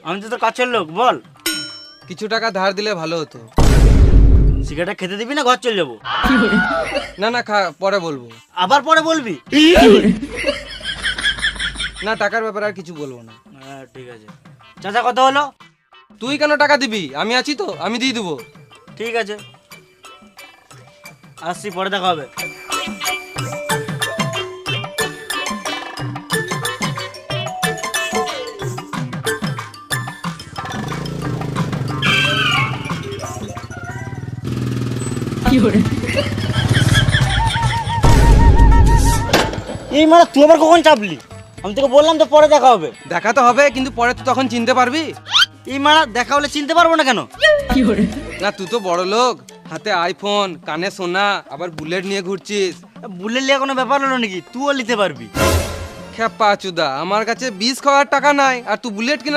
আমি তো তোর কাছের লোক, বল। কিছু টাকা ধার দিলে ভালো হতো। সিগারেটটা খেতে দিবি না ঘর চলে যাবো? না না খা, পরে বলবো। আবার পরে বলবি? না, টাকার ব্যাপারে আর কিছু বলবো না। হ্যাঁ ঠিক আছে। চাচা কত হলো? তুই কেন টাকা দিবি? আমি আছি তো, আমি দিয়ে দেবো। ঠিক আছে, আসছি, পরে দেখা হবে। এই মানে তুই আবার কখন চাপলি? আমি তোকে বললাম তো পরে দেখা হবে। দেখা তো হবে, কিন্তু পরে তো তখন চিনতে পারবি। এই মানে দেখা হলে চিনতে পারবো না কেন? না, তুই তো বড় লোক, হাতে আইফোন, কানে সোনা, আবার বুলেট নিয়ে ঘুরছিস। বুলেট লিয়া কোনো ব্যাপার হলো নাকি? তুইও নিতে পারবি। খেপা চুদা, আমার কাছে 20 খাওয়ার টাকা নাই আর তুই বুলেট কেনার